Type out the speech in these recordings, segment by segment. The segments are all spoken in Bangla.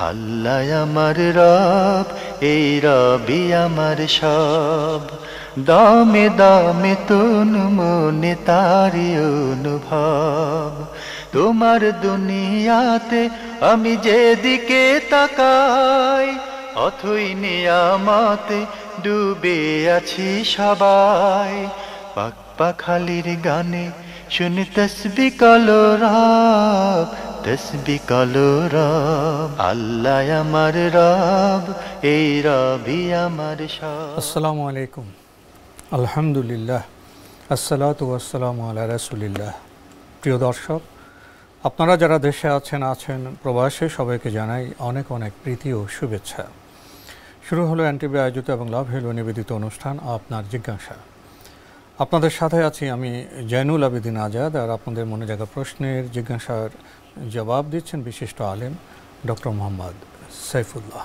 আল্লাহ আমার রব, এই রবি আমার সব। দামে দামে তুন মনে তারি অনুভব। তোমার দুনিয়াতে আমি যেদিকে তাকাই, অথই নিয়ামতে ডুবে আছি সবাই। পাক পাখালির গানে শুনি তসবি কলরব, তসবি কলরব। আল্লাহ আমার রব, এই রবি আমার সব। আসসালামু আলাইকুম, আলহামদুলিল্লাহ, আসসালাতু ওয়াসসালামু আলা রাসূলিল্লাহ। প্রিয় দর্শক, আপনারা যারা দেশে আছেন প্রবাসে, সবাইকে জানাই অনেক অনেক প্রীতি ও শুভেচ্ছা। শুরু হলো এনটিভি আয়োজিত এবং লাভ হলো নিবেদিত অনুষ্ঠান আপনার জিজ্ঞাসা। আপনাদের সাথে আছি আমি জয়নুল আবেদিন আজাদ, আর আপনাদের মনে জাগা প্রশ্নের জিজ্ঞাসার জবাব দিচ্ছেন বিশিষ্ট আলেম ডক্টর মোহাম্মদ সাইফুল্লাহ।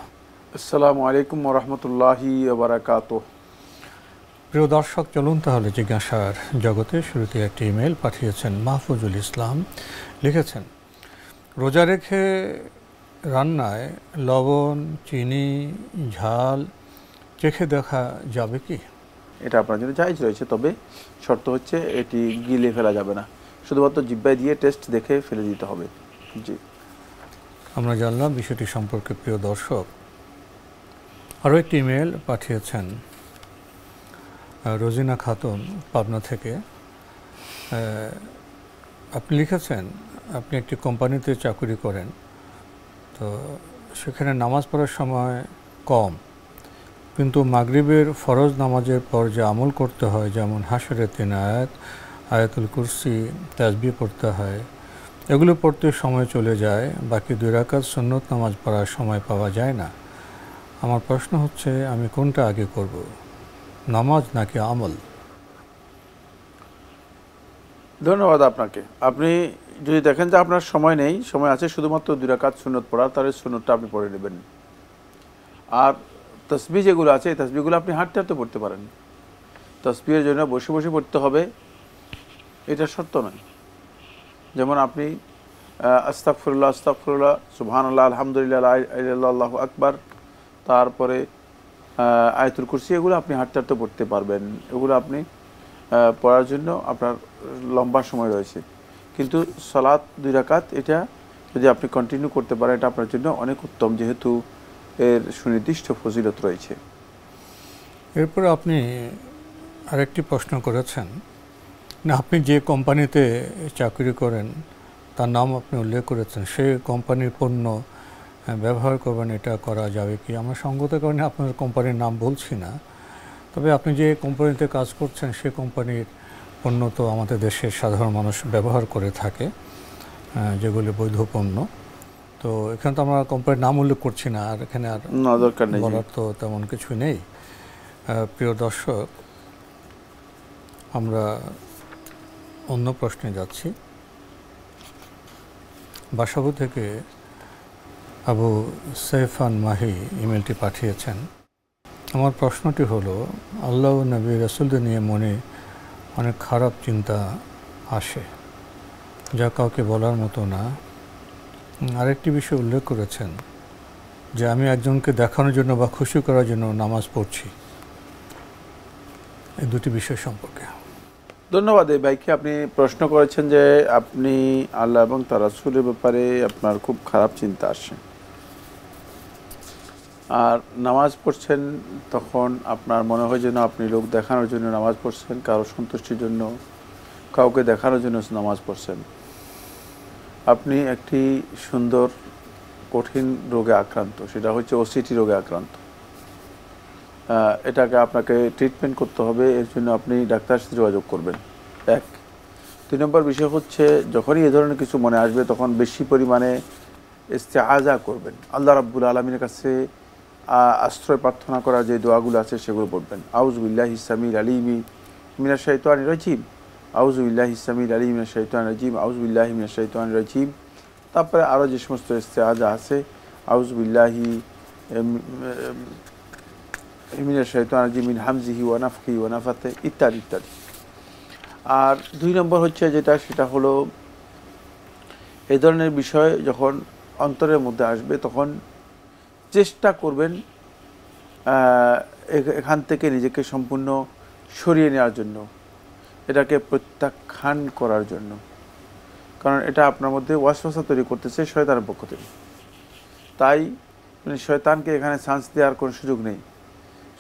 আসসালামু আলাইকুম ওয়া রাহমাতুল্লাহি ওয়া বারাকাতুহু। প্রিয় দর্শক, চলুন তাহলে জিজ্ঞাসার জগতে। শুরুতে একটি ইমেল পাঠিয়েছেন মাহফুজুল ইসলাম। লিখেছেন, রোজা রেখে রান্নায় লবণ, চিনি, ঝাল চেখে দেখা যাবে কি? এটা আপনার জন্য জায়েজ রয়েছে, তবে শর্ত হচ্ছে এটি গিলে ফেলা যাবে না, শুধুমাত্র জিহ্বায় দিয়ে টেস্ট দেখে ফেলে দিতে হবে। জি, আমরা জানলাম বিষয়টি সম্পর্কে। প্রিয় দর্শক, আরও একটি ইমেল পাঠিয়েছেন রোজিনা খাতুন পাবনা থেকে। আপনি লিখেছেন, আপনি একটি কোম্পানিতে চাকরি করেন, তো সেখানে নামাজ পড়ার সময় কম, কিন্তু মাগরিবের ফরজ নামাজের পর যে আমল করতে হয়, যেমন হাশরের 3 আয়াত, আয়াতুল কুরসি, তাসবিহ পড়তে হয়, এগুলো পড়তে সময় চলে যায়, বাকি 2 রাকাত সুন্নত নামাজ পড়ার সময় পাওয়া যায় না। আমার প্রশ্ন হচ্ছে, আমি কোনটা আগে করব, নামাজ নাকি আমল? ধন্যবাদ আপনাকে। আপনি যদি দেখেন যে আপনার সময় নেই, সময় আছে শুধুমাত্র 2 রাকাত সুন্নত পড়া, তাহলে সুন্নতটা আপনি পড়ে নেবেন। আর তাসবিহ যেগুলো আছে, এই তাসবিহগুলো আপনি হাঁটতে হাঁটতে পড়তে পারেন। তাসবিহের জন্য বসে বসে পড়তে হবে এটা শর্ত নয়। যেমন আপনি আস্তাগফিরুল্লাহ, আস্তাগফিরুল্লাহ, সুবহানাল্লাহ, আলহামদুলিল্লাহ, লা ইলাহা ইল্লাল্লাহ, আল্লাহু আকবার, তারপরে আয়াতুল কুরসি, এগুলো আপনি হাঁটতে হাঁটতে পড়তে পারবেন। এগুলো আপনি পড়ার জন্য আপনার লম্বা সময় রয়েছে। কিন্তু সালাত 2 রাকাত, এটা যদি আপনি কন্টিনিউ করতে পারেন, এটা আপনার জন্য অনেক উত্তম, যেহেতু এর সুনির্দিষ্ট ফজিলত রয়েছে। এরপরে আপনি আরেকটি প্রশ্ন করেছেন, না আপনি যে কোম্পানিতে চাকরি করেন তার নাম আপনি উল্লেখ করেছেন, সেই কোম্পানির পণ্য ব্যবহার করবেন, এটা করা যাবে কি? আমরা সঙ্গত কারণে আপনার কোম্পানির নাম বলছি না, তবে আপনি যে কোম্পানিতে কাজ করছেন সেই কোম্পানির পণ্য তো আমাদের দেশের সাধারণ মানুষ ব্যবহার করে থাকে, যেগুলি বৈধ পণ্য। তো এখানে তো আমরা কোম্পানির নাম উল্লেখ করছি না, আর এখানে আর দরকার নেই, বলার তো তেমন কিছু নেই। প্রিয় দর্শক, আমরা অন্য প্রশ্নে যাচ্ছি। বাসাবু থেকে আবু সাইফান মাহি ইমেলটি পাঠিয়েছেন। আমার প্রশ্নটি হলো, আল্লাহ ও নবী রাসূলদের নিয়ে মনে অনেক খারাপ চিন্তা আসে, যা কাউকে বলার মতো না। আরেকটি বিষয় উল্লেখ করেছেন যে আমি একজনকে দেখানোর জন্য বা খুশি করার জন্য নামাজ পড়ছি। এই দুটি বিষয় সম্পর্কে। ধন্যবাদ এই ভাইকে। আপনি প্রশ্ন করেছেন যে আপনি আল্লাহ এবং তার রাসূলের ব্যাপারে আপনার খুব খারাপ চিন্তা আসে, আর নামাজ পড়ছেন, তখন আপনার মনে হয় যেন আপনি লোক দেখানোর জন্য নামাজ পড়ছেন, কারো সন্তুষ্টির জন্য, কাউকে দেখানোর জন্য নামাজ পড়ছেন। আপনি একটি সুন্দর কঠিন রোগে আক্রান্ত, সেটা হচ্ছে ওসিটি রোগে আক্রান্ত। এটাকে আপনাকে ট্রিটমেন্ট করতে হবে, এর জন্য আপনি ডাক্তারের সাথে যোগাযোগ করবেন। 1 2 নম্বর বিষয় হচ্ছে, যখনই এ ধরনের কিছু মনে আসবে তখন বেশি পরিমাণে ইস্তেআযা করবেন, আল্লাহ রাব্বুল আলামিনের কাছে আশ্রয় প্রার্থনা করার যে দোয়াগুলো আছে সেগুলো পড়বেন। আউযু বিল্লাহিস সামিল আলিমি মিনাশ শাইতানির রাজিম, আউযু বিল্লাহিস সামিল আলিমি মিনাশ শাইতানির রাজিম, আউযু বিল্লাহি মিনাশ শাইতানির রাজিম। তারপরে আরও যে সমস্ত ইস্তেআযা আছে, আউযু বিল্লাহি মিনাশ শাইতানির রাজিম মিন হামজিহি ওয়া নাফখিহি ওয়া নাফাথিহি, ইত্যাদি ইত্যাদি। আর 2 নম্বর হচ্ছে যেটা, সেটা হলো এই ধরনের বিষয় যখন অন্তরের মধ্যে আসবে, তখন চেষ্টা করবেন এখান থেকে নিজেকে সম্পূর্ণ সরিয়ে নেওয়ার জন্য, এটাকে প্রত্যাখ্যান করার জন্য, কারণ এটা আপনার মধ্যে ওয়াসওয়াসা তৈরি করতেছে শয়তানের পক্ষ থেকে। তাই শয়তানকে এখানে চান্স দেওয়ার কোনো সুযোগ নেই।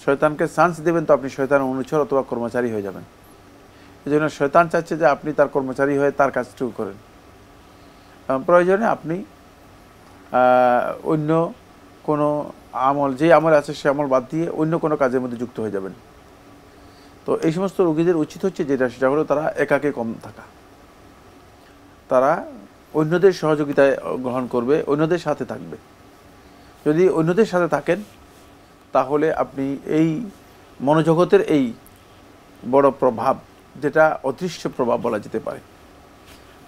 শয়তানকে চান্স দেবেন তো আপনি শয়তানের অনুচর অথবা কর্মচারী হয়ে যাবেন। এই জন্য শয়তান চাচ্ছে যে আপনি তার কর্মচারী হয়ে তার কাজটুকু করেন। প্রয়োজনে আপনি অন্য কোনো আমল, যে আমল আছে সে আমল বাদ দিয়ে অন্য কোনো কাজের মধ্যে যুক্ত হয়ে যাবেন। তো এই সমস্ত রোগীদের উচিত হচ্ছে সেটা হলো তারা একাকে কম থাকা, তারা অন্যদের সহযোগিতায় গ্রহণ করবে, অন্যদের সাথে থাকবে। যদি অন্যদের সাথে থাকেন তাহলে আপনি এই মনোজগতের এই বড় প্রভাব, যেটা অদৃশ্য প্রভাব বলা যেতে পারে,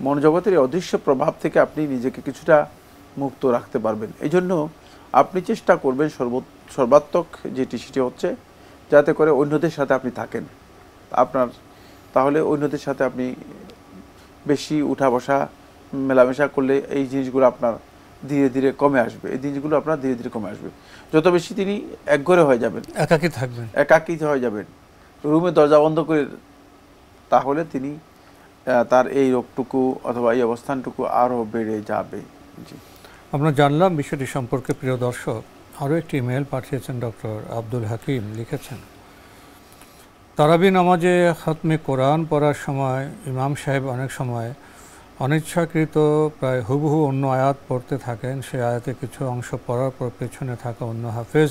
মনোজগতের এই অদৃশ্য প্রভাব থেকে আপনি নিজেকে কিছুটা মুক্ত রাখতে পারবেন। এই জন্য আপনি চেষ্টা করবেন সর্বাত্মক যেটি সেটি হচ্ছে যাতে করে অন্যদের সাথে আপনি থাকেন আপনার, তাহলে অন্যদের সাথে আপনি বেশি উঠা বসা মেলামেশা করলে এই জিনিসগুলো আপনার ধীরে ধীরে কমে আসবে। এই জিনিসগুলো আপনার ধীরে ধীরে কমে আসবে। যত বেশি তিনি একঘরে হয়ে যাবেন, একাকী থাকবেন, একাকী হয়ে যাবেন, রুমে দরজা বন্ধ করে, তাহলে তিনি তার এই রোগটুকু অথবা এই অবস্থানটুকু আরও বেড়ে যাবে। জি, আমরা জানলাম বিষয়টি সম্পর্কে। প্রিয় দর্শক, আরও একটি ইমেল পাঠিয়েছেন ডক্টর আব্দুল হাকিম। লিখেছেন, তারাবি নামাজে খতমে কোরআন পড়ার সময় ইমাম সাহেব অনেক সময় অনিচ্ছাকৃত প্রায় হুবহু অন্য আয়াত পড়তে থাকেন। সে আয়াতে কিছু অংশ পড়ার পর পেছনে থাকা অন্য হাফেজ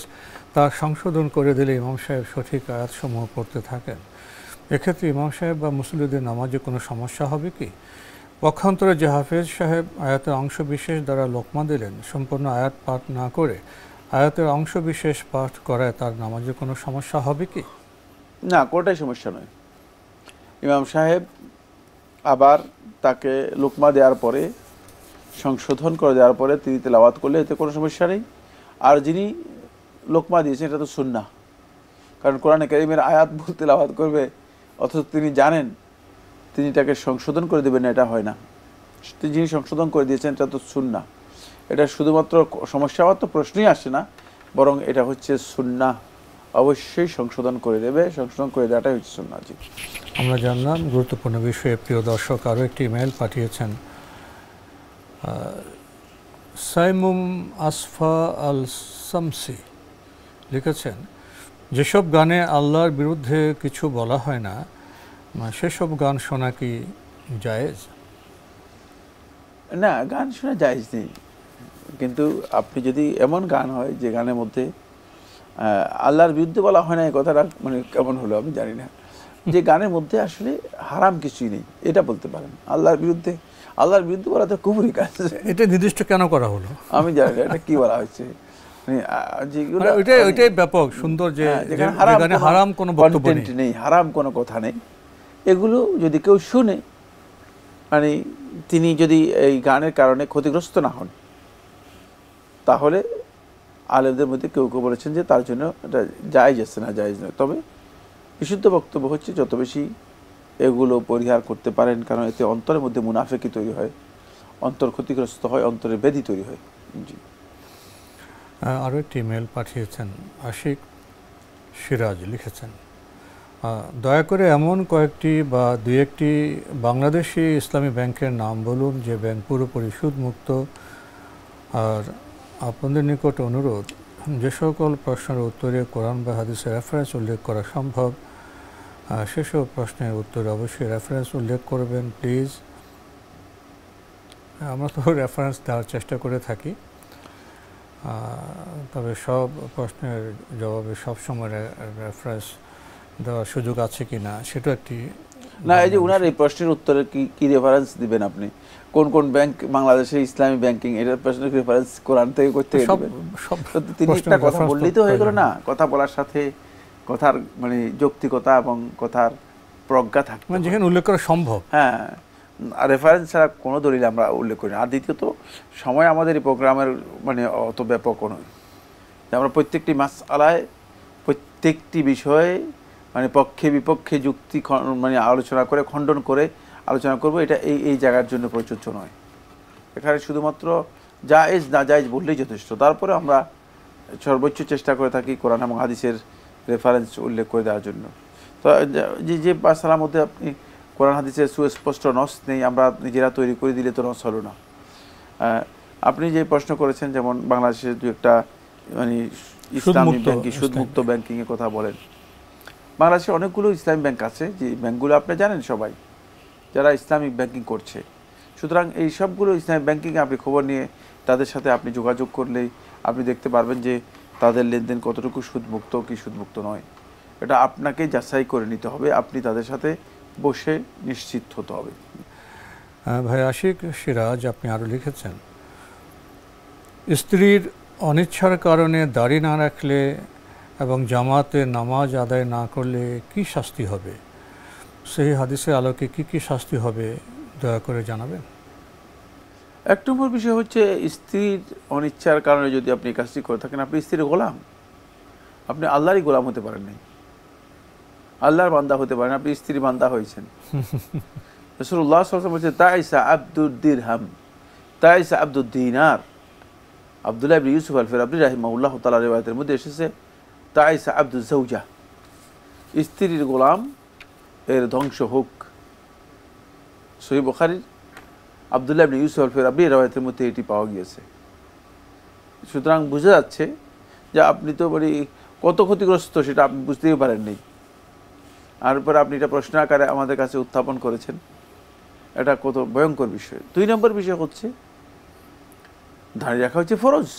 তা সংশোধন করে দিলে ইমাম সাহেব সঠিক আয়াতসমূহ পড়তে থাকেন। এক্ষেত্রে ইমাম সাহেব বা মুসল্লিদের নামাজে কোনো সমস্যা হবে কি? পক্ষান্তরে যে হাফেজ সাহেব আয়াতের অংশ বিশেষ দ্বারা লোকমা দিলেন, সম্পূর্ণ আয়াত পাঠ না করে আয়াতের অংশ বিশেষ পাঠ করায় তার নামাজে কোনো সমস্যা হবে কি? না, কোনোটাই সমস্যা নয়। ইমাম সাহেব আবার তাকে লোকমা দেওয়ার পরে, সংশোধন করে দেওয়ার পরে তিনি তেলাওয়াত করলে এতে কোনো সমস্যা নেই। আর যিনি লোকমা দিয়েছেন এটা তো সুন্নাহ, কারণ কোরআনে কারীমের আয়াত ভুল তেলাওয়াত করবে অথচ তিনি জানেন তিনি তাকে সংশোধন করে দেবেন না, এটা হয় না। যিনি সংশোধন করে দিয়েছেন এটা তো সুন্নাহ, এটা শুধুমাত্র সমস্যা হওয়ার তো প্রশ্নই আসে না, বরং এটা হচ্ছে সুন্নাহ, অবশ্যই সংশোধন করে দেবে, সংশোধন করে দেওয়াটাই হচ্ছে সুন্নাহ। জি, আমরা জানলাম গুরুত্বপূর্ণ বিষয়ে। প্রিয় দর্শক, আরও একটি ইমেল পাঠিয়েছেন সাইমুম আসফা আল শামসি। লিখেছেন, যেসব গানে আল্লাহর বিরুদ্ধে কিছু বলা হয় না সেসব গান শোনা কি জায়েজ? না, গান শোনা জায়েজ নেই, কিন্তু আপনি যদি এমন গান হয় যে গানের মধ্যে আল্লাহর বিরুদ্ধে বলা হয় না, এই কথাটা মানে কেমন হলো আমি জানি না, যে গানের মধ্যে আসলে হারাম কিছুই নেই এটা বলতে পারেন। আল্লাহর বিরুদ্ধে বলা তো কুফরি কাজ। এটা নির্দিষ্ট কেন করা হলো আমি জানি না, এটা কি বলা হয়েছে। ওইটাই ব্যাপক সুন্দর, যে হারাম কোনো বক্তব্য নেই, হারাম কোনো কথা নেই। এগুলো যদি কেউ শুনে, মানে তিনি যদি এই গানের কারণে ক্ষতিগ্রস্ত না হন, তাহলে আলেমদের মধ্যে কেউ কেউ বলেছেন যে তার জন্য এটা জায়েজ আছে, না জায়েজ নয়। তবে বিশুদ্ধ বক্তব্য হচ্ছে যত বেশি এগুলো পরিহার করতে পারেন, কারণ এতে অন্তরের মধ্যে মুনাফিকি তৈরি হয়, অন্তর ক্ষতিগ্রস্ত হয়, অন্তরের ব্যাধি তৈরি হয়। জি, আরও একটি ইমেল পাঠিয়েছেন আশিক সিরাজ। লিখেছেন, দয়া করে এমন কয়েকটি বা দুই একটি বাংলাদেশি ইসলামী ব্যাংকের নাম বলুন যে ব্যাংক পুরোপুরি সুদমুক্ত। আর আপনাদের নিকট অনুরোধ, যে সকল প্রশ্নের উত্তরে কোরআন বা হাদিসের রেফারেন্স উল্লেখ করা সম্ভব সেসব প্রশ্নের উত্তরে অবশ্যই রেফারেন্স উল্লেখ করবেন প্লিজ। আমরা তো রেফারেন্স দেওয়ার চেষ্টা করে থাকি, তবে সব প্রশ্নের জবাবে সবসময় রেফারেন্স দেওয়ার সুযোগ আছে কি না সেটা একটি না। এই যে উনার এই প্রশ্নের উত্তরে কি রেফারেন্স দিবেন আপনি, কোন কোন ব্যাংক বাংলাদেশের ইসলামী ব্যাংকিং, এটার প্রশ্নের রেফারেন্স কোরআন থেকে করতে দিবেন? তিনি একটা কথা বললেই তো হয়ে গেল না? কথা বলার সাথে কথার মানে যৌক্তিকতা এবং কথার প্রজ্ঞা থাকে, মানে যেখানে উল্লেখ করা সম্ভব। হ্যাঁ, আর রেফারেন্স ছাড়া কোনো দলিল আমরা উল্লেখ করি না। আর দ্বিতীয়ত সময় আমাদের এই প্রোগ্রামের মানে অত ব্যাপকও নয় যে আমরা প্রত্যেকটি মাসআলায় প্রত্যেকটি বিষয়ে মানে পক্ষে বিপক্ষে যুক্তি মানে আলোচনা করে খণ্ডন করে আলোচনা করব, এটা এই জায়গার জন্য প্রযোজ্য নয়। এখানে শুধুমাত্র জায়েজ না জায়েজ বললেই যথেষ্ট। তারপরে আমরা সর্বোচ্চ চেষ্টা করে থাকি কোরআন এবং হাদিসের রেফারেন্স উল্লেখ করে দেওয়ার জন্য। তো যে মাসালার মধ্যে আপনি কোরআন হাদিসের সুস্পষ্ট নস নেই, আমরা নিজেরা তৈরি করে দিলে তো নস হলো না। আপনি যে প্রশ্ন করেছেন, যেমন বাংলাদেশের দু একটা মানে ইসলামী ব্যাংকিং, সুদমুক্ত ব্যাংকিংয়ের কথা বলেন। বাংলাদেশে অনেকগুলো ইসলামী ব্যাংক আছে, যে ব্যাংকগুলো আপনি জানেন সবাই, যারা ইসলামিক ব্যাংকিং করছে। সুতরাং এই সবগুলো ইসলামিক ব্যাংকিংয়ে আপনি খবর নিয়ে তাদের সাথে আপনি যোগাযোগ করলেই আপনি দেখতে পারবেন যে তাদের লেনদেন কতটুকু সুদমুক্ত কি সুদমুক্ত নয়। এটা আপনাকে যাচাই করে নিতে হবে, আপনি তাদের সাথে বসে নিশ্চিত হতে হবে। ভাই আশিক সিরাজ আপনি আরও লিখেছেন, স্ত্রীর অনিচ্ছার কারণে দাড়ি না রাখলে এবং জামাতে নামাজ আদায় না করলে কি শাস্তি হবে? সেই হাদিসের আলোকে কি কি শাস্তি হবে দয়া করে জানাবেন। এক নম্বর বিষয় হচ্ছে, স্ত্রীর অনিচ্ছার কারণে যদি আপনি কাজটি করে থাকেন, আপনি স্ত্রীর গোলাম, আপনি আল্লাহরই গোলাম হতে পারেন নাই, আল্লাহর বান্দা হতে পারেন, আপনি স্ত্রীর বান্দা হয়েছেন। রাসূলুল্লাহ সাল্লাল্লাহু আলাইহি ওয়াসাল্লাম বলছেন, তাইসা আব্দুদ দিরহাম তাইসা আব্দুদ দিনার। আব্দুল্লাহ ইবনে ইউসুফ আল-ফিরাবি রাহিমাহুল্লাহ তাআলা রিওয়ায়াতের মধ্যে এসেছে, তাইসা আব্দুজ জাওজা, স্ত্রীর গোলাম এর ধ্বংস হোক। সহিহ বুখারীর আব্দুল্লাহ ইবনে ইউসুফ আল-ফিরাবি রিওয়ায়াতের মধ্যে এটি পাওয়া গিয়েছে। সুতরাং বোঝা যাচ্ছে যে আপনি তো মানে কত ক্ষতিগ্রস্ত সেটা আপনি বুঝতেই পারেননি, আর পরে আপনি এটা প্রশ্ন আকারে আমাদের কাছে উত্থাপন করেছেন। এটা কত ভয়ঙ্কর বিষয়। 2 নম্বর বিষয় হচ্ছে, দাঁড়িয়ে রাখা হচ্ছে ফরজ,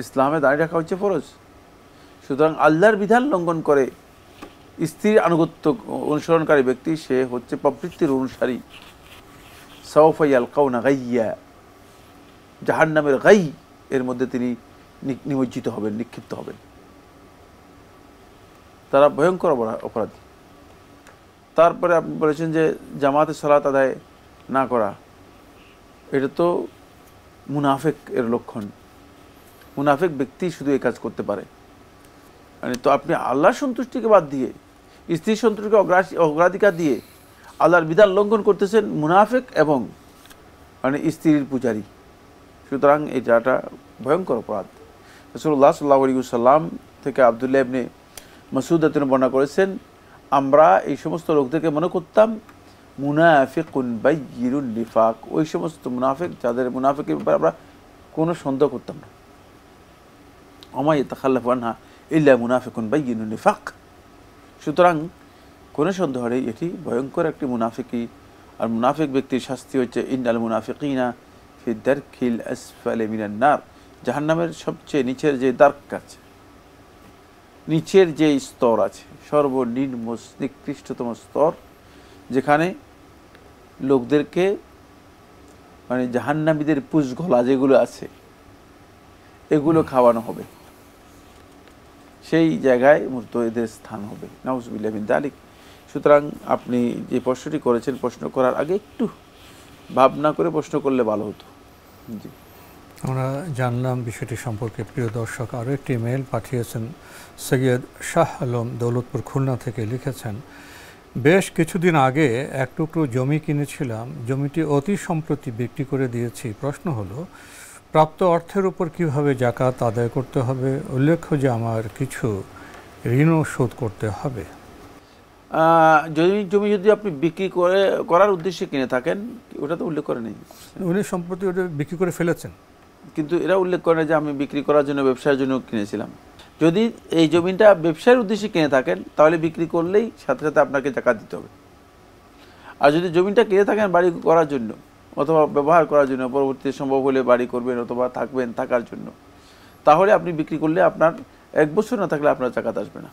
ইসলামে দাঁড়িয়ে রাখা হচ্ছে ফরজ। সুতরাং আল্লাহর বিধান লঙ্ঘন করে স্ত্রীর আনুগত্য অনুসরণকারী ব্যক্তি, সে হচ্ছে প্রবৃত্তির অনুসারী। সাউফা ইয়ালকাউনা গাইয়া, জাহান্নামের গাই এর মধ্যে তিনি নিমজ্জিত হবেন, নিক্ষিপ্ত হবেন। তারা ভয়ঙ্কর অপরাধী। তারপরে আপনি বলেছেন যে জামাতে সালাত আদায় না করা, এটা তো মুনাফিক এর লক্ষণ। মুনাফিক ব্যক্তি শুধু এই কাজ করতে পারে। মানে তো আপনি আল্লাহর সন্তুষ্টিকে বাদ দিয়ে, স্ত্রীর সন্তুষ্টিকে অগ্রাধিকার দিয়ে আল্লাহর বিধান লঙ্ঘন করতেছেন, মুনাফিক এবং মানে স্ত্রীর পূজারী। সুতরাং এটা একটা ভয়ঙ্কর অপরাধ। রাসূলুল্লাহ সাল্লাল্লাহু আলাইহি ওয়াসাল্লাম থেকে আব্দুল্লাহ ইবনে মাসউদ বর্ণনা করেছেন, আমরা এই সমস্ত লোকদেরকে মনে করতাম মুনাফিকুন বাইয়িনুন নিফাক, ওই সমস্ত মুনাফিক যাদের মুনাফিকের ব্যাপারে আমরা কোনো সন্দেহ করতাম না। ওমা ইয়াতাখাল্লাফু আনহা ইল্লা মুনাফিকুন বাইয়িনুন নিফাক। সুতরাং কোনো সন্দেহ নেই এটি ভয়ঙ্কর একটি মুনাফিকি। আর মুনাফিক ব্যক্তির শাস্তি হচ্ছে ইন্নাল মুনাফিকিনা ফি দারকিল আসফালি মিনান নার, জাহান্নামের সবচেয়ে নিচের যে দার্ক আছে, নিচের যে স্তর আছে, সর্বনিম্ন নিকৃষ্টতম স্তর, যেখানে লোকদেরকে মানে জাহান্নামীদের পুষগলা যেগুলো আছে এগুলো খাওয়ানো হবে, সেই জায়গায় মূলত এদের স্থান হবে। নাউজুবিল্লাহ মিন যালিক। সুতরাং আপনি যে প্রশ্নটি করেছেন, প্রশ্ন করার আগে একটু ভাবনা করে প্রশ্ন করলে ভালো হতো। জি, আমরা জানলাম বিষয়টি সম্পর্কে। প্রিয় দর্শক, আরও একটি মেইল পাঠিয়েছেন সৈয়দ শাহ আলম দৌলতপুর খুলনা থেকে। লিখেছেন, বেশ কিছুদিন আগে এক টুকরো জমি কিনেছিলাম, জমিটি অতি সম্প্রতি বিক্রি করে দিয়েছি। প্রশ্ন হলো, প্রাপ্ত অর্থের উপর কিভাবে যাকাত আদায় করতে হবে? উল্লেখ্য যে আমার কিছু ঋণও শোধ করতে হবে। জমি যদি আপনি বিক্রি করার উদ্দেশ্যে কিনে থাকেন, ওটা তো উল্লেখ করে নেই। উনি সম্প্রতি ওটা বিক্রি করে ফেলেছেন, কিন্তু এরা উল্লেখ করে যে আমি বিক্রি করার জন্য, ব্যবসার জন্য কিনেছিলাম। যদি এই জমিটা ব্যবসার উদ্দেশ্যে কিনে থাকেন, তাহলে বিক্রি করলেই সাথে সাথে আপনাকে যাকাত দিতে হবে। আর যদি জমিটা কিনে থাকেন বাড়ি করার জন্য অথবা ব্যবহার করার জন্য, পরবর্তীতে সম্ভব হলে বাড়ি করবেন অথবা থাকবেন, থাকার জন্য, তাহলে আপনি বিক্রি করলে আপনার 1 বছর না থাকলে আপনার যাকাত আসবে না।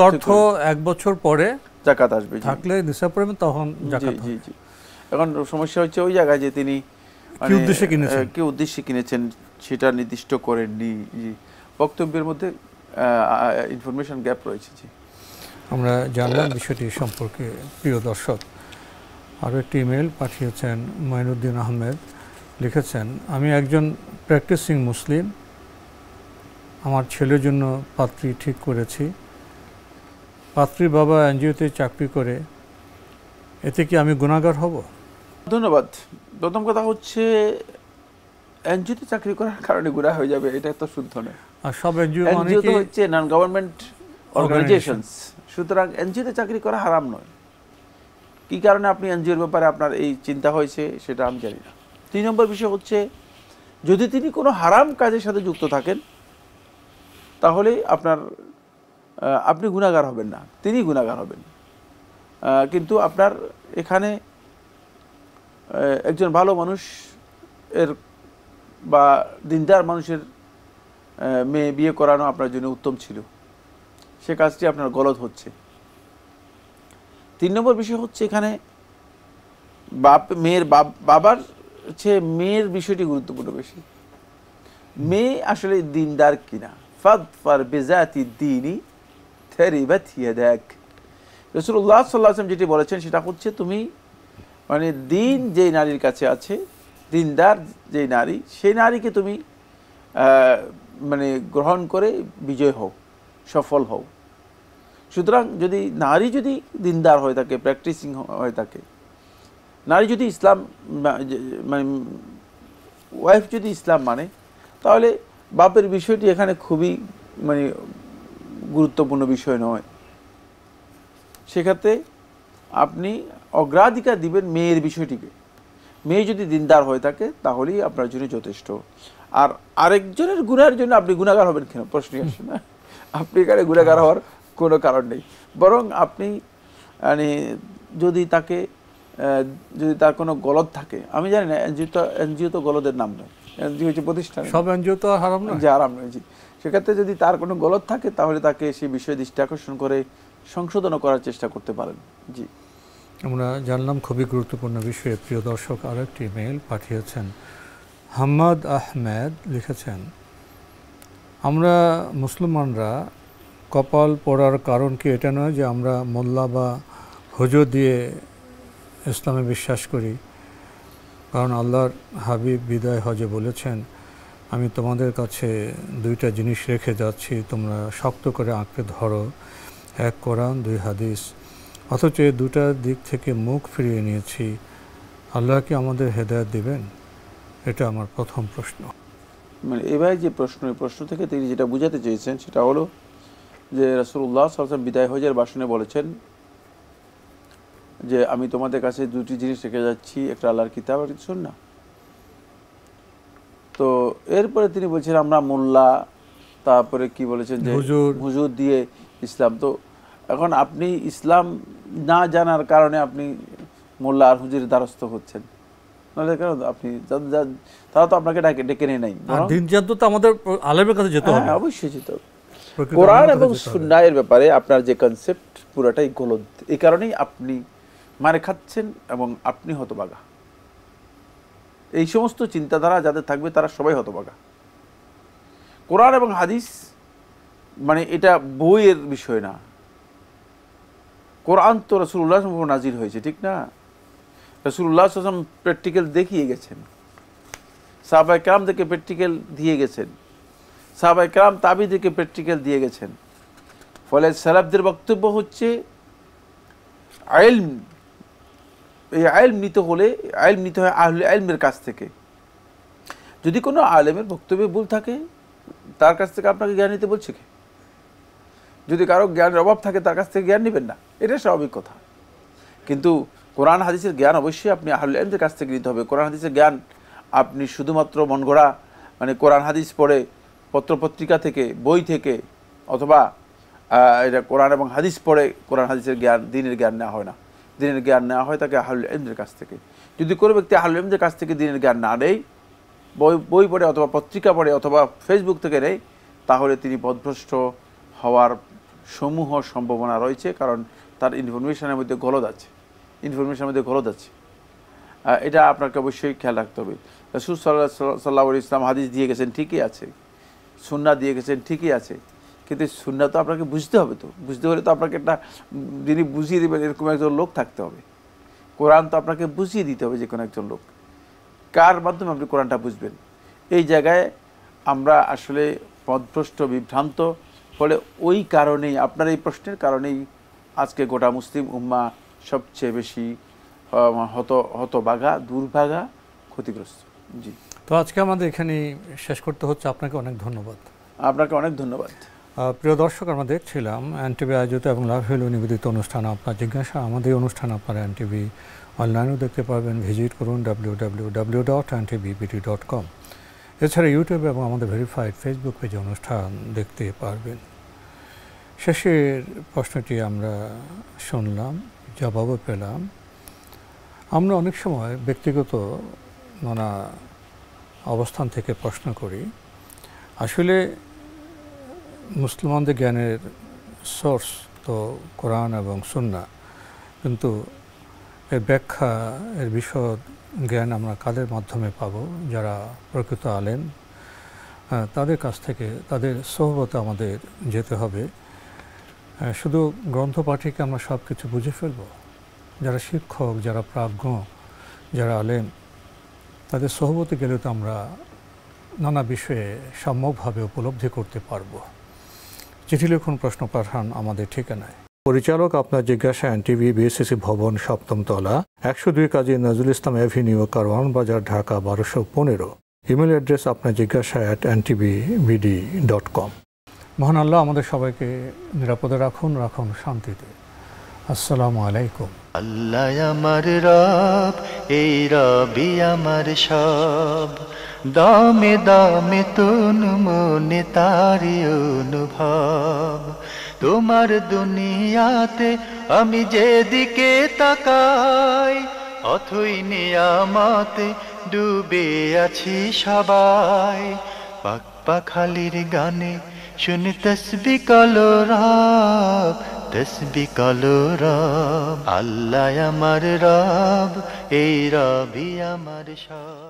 অর্থ 1 বছর পরে যাকাত আসবে, থাকলে নিসাব পরিমাণ তখন যাকাত হবে। জি। এখন সমস্যা হচ্ছে ওই জায়গায় যে তিনি কি উদ্দেশ্যে কিনেছেন সেটা নির্দিষ্ট করেননি। জি, বক্তব্যের মধ্যে ইনফরমেশন গ্যাপ রয়েছে। জি, আমরা জানলাম বিষয়টি সম্পর্কে। প্রিয় দর্শক, আরও একটি ইমেল পাঠিয়েছেন মঈনুদ্দিন আহমেদ। লিখেছেন, আমি একজন প্র্যাকটিসিং মুসলিম, আমার ছেলের জন্য পাত্রী ঠিক করেছি। পাত্রীর বাবা এনজিওতে চাকরি করে, এতে কি আমি গুনাহগার হব? ধন্যবাদ। প্রথম কথা হচ্ছে, এনজিওতে চাকরি করার কারণে গুনাহ হয়ে যাবে এটা তো শুদ্ধ নয়। আর সব এনজিও মানে এনজিও কি তো হচ্ছে নন গভর্নমেন্ট অর্গানাইজেশনস, সুতরাং এনজিওতে চাকরি করা হারাম নয়। কি কারণে আপনি এনজিওর ব্যাপারে আপনার এই চিন্তা হয়েছে সেটা আমি জানি না। 3 নম্বর বিষয় হচ্ছে যদি তিনি কোনো হারাম কাজের সাথে যুক্ত থাকেন তাহলে আপনি গুনাহগার হবেন না, তিনি গুনাহগার হবেন। কিন্তু আপনার এখানে একজন ভালো মানুষ এর বা দিনদার মানুষের মেয়ে বিয়ে করানো আপনার জন্য উত্তম ছিল, সে কাজটি আপনার গলত হচ্ছে। 3 নম্বর বিষয় হচ্ছে এখানে মেয়ের বাবার চেয়ে মেয়ের বিষয়টি গুরুত্বপূর্ণ বেশি। মেয়ে আসলে দিনদার কিনা, ফাদফার বিজাতি দ্বীনি তারিবাত ইয়াদাক। রাসূলুল্লাহ সাল্লাল্লাহু আলাইহি ওয়াসাল্লাম যেটি বলেছেন সেটা হচ্ছে তুমি মানে দিন যেই নারীর কাছে আছে, দিনদার যেই নারী, সেই নারীকে তুমি মানে গ্রহণ করে বিজয় হও, সফল হও। সুতরাং যদি নারী যদি দিনদার হয়ে থাকে, প্র্যাকটিসিং হয়ে থাকে, নারী যদি ইসলাম মানে ওয়াইফ যদি ইসলাম মানে, তাহলে বাপের বিষয়টি এখানে খুবই মানে গুরুত্বপূর্ণ বিষয় নয়। সেক্ষেত্রে আপনি অগ্রাধিকার দিবেন মেয়ের বিষয়টিকে। মেয়ে যদি দিনদার হয়ে থাকে তাহলেই আপনার জন্য যথেষ্ট। আর আরেকজনের গুনাহের জন্য আপনি গুনাহগার হবেন কেন, প্রশ্নই আসে না। আপনি এখানে গুনাহগার হওয়ার কোনো কারণ নেই। বরং আপনি মানে যদি তার কোনো গলদ থাকে, আমি জানি না, এনজিও তো গলদের নাম নয়, এনজিও হচ্ছে প্রতিষ্ঠান, সব এনজিও তো হারাম নয়, যে হারাম নয়। জি, সেক্ষেত্রে যদি তার কোনো গলদ থাকে তাহলে তাকে সেই বিষয়ে দৃষ্টি আকর্ষণ করে সংশোধনও করার চেষ্টা করতে পারেন। জি, আমরা জানলাম খুবই গুরুত্বপূর্ণ বিষয়ে। প্রিয় দর্শক, আরও একটি মেইল পাঠিয়েছেন। হাম্মাদ আহমেদ লিখেছেন, আমরা মুসলমানরা কপাল পড়ার কারণ কি এটা নয় যে আমরা মোল্লা বা হুজুর দিয়ে ইসলামে বিশ্বাস করি? কারণ আল্লাহর হাবিব বিদায় হজে বলেছেন, আমি তোমাদের কাছে 2টা জিনিস রেখে যাচ্ছি, তোমরা শক্ত করে আঁকড়ে ধরো, 1 কোরআন 2 হাদিস। অথচ এই 2টার দিক থেকে মুখ ফিরিয়ে নিয়েছি। আল্লাহ কি আমাদের হেদায়েত দিবেন? এটা আমার প্রথম প্রশ্ন। মানে এবার যে প্রশ্ন থেকে তিনি যেটা বুঝাতে চেয়েছেন সেটা হলো যে রাসূলুল্লাহ সাল্লাল্লাহু আলাইহি ওয়াসাল্লাম বিদায় হজের ভাষণে বলেছেন যে আমি তোমাদের কাছে 2টি জিনিস রেখে যাচ্ছি, একটা আল্লাহর কিতাব আর সুন্নাহ। তো এরপরে তিনি বলছেন আমরা মোল্লা, তারপরে কি বলেছেন যে হুজুর দিয়ে ইসলাম। তো এখন আপনি ইসলাম না জানার কারণে আপনি মোল্লা আর হুজুরের দ্বারস্থ হচ্ছেন, নাহলে কেন আপনি তারা তো আপনাকে ডেকে নেয় নাই। দিন জানতো তো আমাদের আলেমের কাছে যেতে হবে, অবশ্যই যেতে হবে। কোরআন এবং সুন্নাহের ব্যাপারে আপনার যে কনসেপ্ট পুরাটাই গলদ, এই কারণেই আপনি মারে খাচ্ছেন এবং আপনি হতভাগা। এই সমস্ত চিন্তাধারা যাদের থাকবে তারা সবাই হতভাগা। কোরআন এবং হাদিস মানে এটা বইয়ের বিষয় না। কোরআন তো রাসূলুল্লাহ সাল্লাল্লাহু আলাইহি ওয়াসাল্লাম নাজিল হয়েছে, ঠিক না? রাসূলুল্লাহ সাল্লাল্লাহু আলাইহি ওয়াসাল্লাম প্র্যাকটিক্যাল দেখিয়ে গেছেন, সাহাবায়ে কেরামদেরকে প্র্যাকটিক্যাল দিয়ে গেছেন, সাহাবায়ে কেরাম তাবিঈদেরকে প্র্যাকটিক্যাল দিয়ে গেছেন। ফলে সালাফদের বক্তব্য হচ্ছে ইলম, এই ইলম নিতে হলে ইলম নিতে হয় আহলে ইলমের কাছ থেকে। যদি কোনো আলেমের বক্তব্যে ভুল থাকে তার কাছ থেকে আপনাকে জ্ঞান নিতে বলছে কে? যদি কারো জ্ঞানের অভাব থাকে তার কাছ থেকে জ্ঞান নেবেন না, এটা স্বাভাবিক কথা। কিন্তু কোরআন হাদিসের জ্ঞান অবশ্যই আপনি আহলে ইলমের কাছ থেকে নিতে হবে। কোরআন হাদিসের জ্ঞান আপনি শুধুমাত্র মন গড়া মানে কোরআন হাদিস পড়ে পত্রপত্রিকা থেকে, বই থেকে, অথবা এটা কোরআন এবং হাদিস পড়ে কোরআন হাদিসের জ্ঞান, দ্বীনের জ্ঞান নেওয়া হয় না। দ্বীনের জ্ঞান নেওয়া হয় তাকে আহলে ইলমের কাছ থেকে। যদি কোনো ব্যক্তি আহলে ইলমের কাছ থেকে দ্বীনের জ্ঞান না নেয়, বই পড়ে অথবা পত্রিকা পড়ে অথবা ফেসবুক থেকে নেয়, তাহলে তিনি পথভ্রষ্ট হওয়ার সমূহ সম্ভাবনা রয়েছে। কারণ তার ইনফরমেশনের মধ্যে গলদ আছে, এটা আপনাকে অবশ্যই খেয়াল রাখতে হবে। রাসূল সাল্লাল্লাহু আলাইহি ওয়াসাল্লাম হাদিস দিয়ে গেছেন, ঠিকই আছে, সুন্নাহ দিয়ে গেছেন, ঠিকই আছে, কিন্তু সুন্নাহ তো আপনাকে বুঝতে হবে। তো বুঝতে হলে তো আপনাকে একটা যিনি বুঝিয়ে দেবেন এরকম একজন লোক থাকতে হবে। কোরআন তো আপনাকে বুঝিয়ে দিতে হবে যে কোনো একজন লোক, কার মাধ্যমে আপনি কোরআনটা বুঝবেন। এই জায়গায় আমরা আসলে পথভ্রষ্ট, বিভ্রান্ত। ফলে ওই কারণেই, আপনার এই প্রশ্নের কারণেই আজকে গোটা মুসলিম উম্মাহ সবচেয়ে বেশি হতভাগা, দুর্ভাগা, ক্ষতিগ্রস্ত। জি। তো আজকে আমাদের এখানে শেষ করতে হচ্ছে। আপনাকে অনেক ধন্যবাদ। আপনাকে অনেক ধন্যবাদ। প্রিয় দর্শক, আমরা দেখছিলাম এনটিভি আয়োজিত এবং লাভ হ্যালো নিবেদিত অনুষ্ঠান আপনার জিজ্ঞাসা। আমাদের অনুষ্ঠান আপনারা এনটিভি অনলাইনেও দেখতে পারবেন। ভিজিট করুন www.ntvbd.com। এছাড়া ইউটিউবে এবং আমাদের ভেরিফাইড ফেসবুক পেজে অনুষ্ঠান দেখতে পারবেন। শেষের প্রশ্নটি আমরা শুনলাম, জবাবও পেলাম। আমরা অনেক সময় ব্যক্তিগত নানা অবস্থান থেকে প্রশ্ন করি, আসলে মুসলমানদের জ্ঞানের সোর্স তো কোরআন এবং সুন্নাহ, কিন্তু এর ব্যাখ্যা, এর বিশদ জ্ঞান আমরা কাদের মাধ্যমে পাব? যারা প্রকৃত আলেম, তাদের কাছ থেকে, তাদের সোহবতে আমাদের যেতে হবে। শুধু গ্রন্থ পাঠিকে আমরা সব কিছু বুঝে ফেলব? যারা শিক্ষক, যারা প্রাজ্ঞ, যারা আলেম, তাদের সোহবতে গেলে তো আমরা নানা বিষয়ে সম্যকভাবে উপলব্ধি করতে পারব। চিঠি লিখুন, প্রশ্ন পাঠান আমাদের ঠিকানায়। পরিচালক আপনার জিজ্ঞাসা, এনটিভি, বিএসসিসি ভবন, 7ম তলা, 102 কাজী নজরুল ইসলাম অ্যাভিনিউ, কারওয়ান বাজার, ঢাকা 1215। ইমেল অ্যাড্রেস আপনার জিজ্ঞাসা @ntvbd.com। মহান আল্লাহ আমাদের সবাইকে নিরাপদে রাখুন, রাখুন শান্তিতে। আসসালামু আলাইকুম। আল্লাহ আমার রব, এই রবি আমার সব, দামে দামে তন মনে তারি অনুভব। তোমার দুনিয়াতে আমি যেদিকে তাকাই, অথই নিয়ামতে ডুবে আছি সবাই। পাক পাখালির গানে শুনি তসবিহ কালো রব, তসবিহ কালো রব। আল্লাহ আমার রব, এই রবি আমার সব।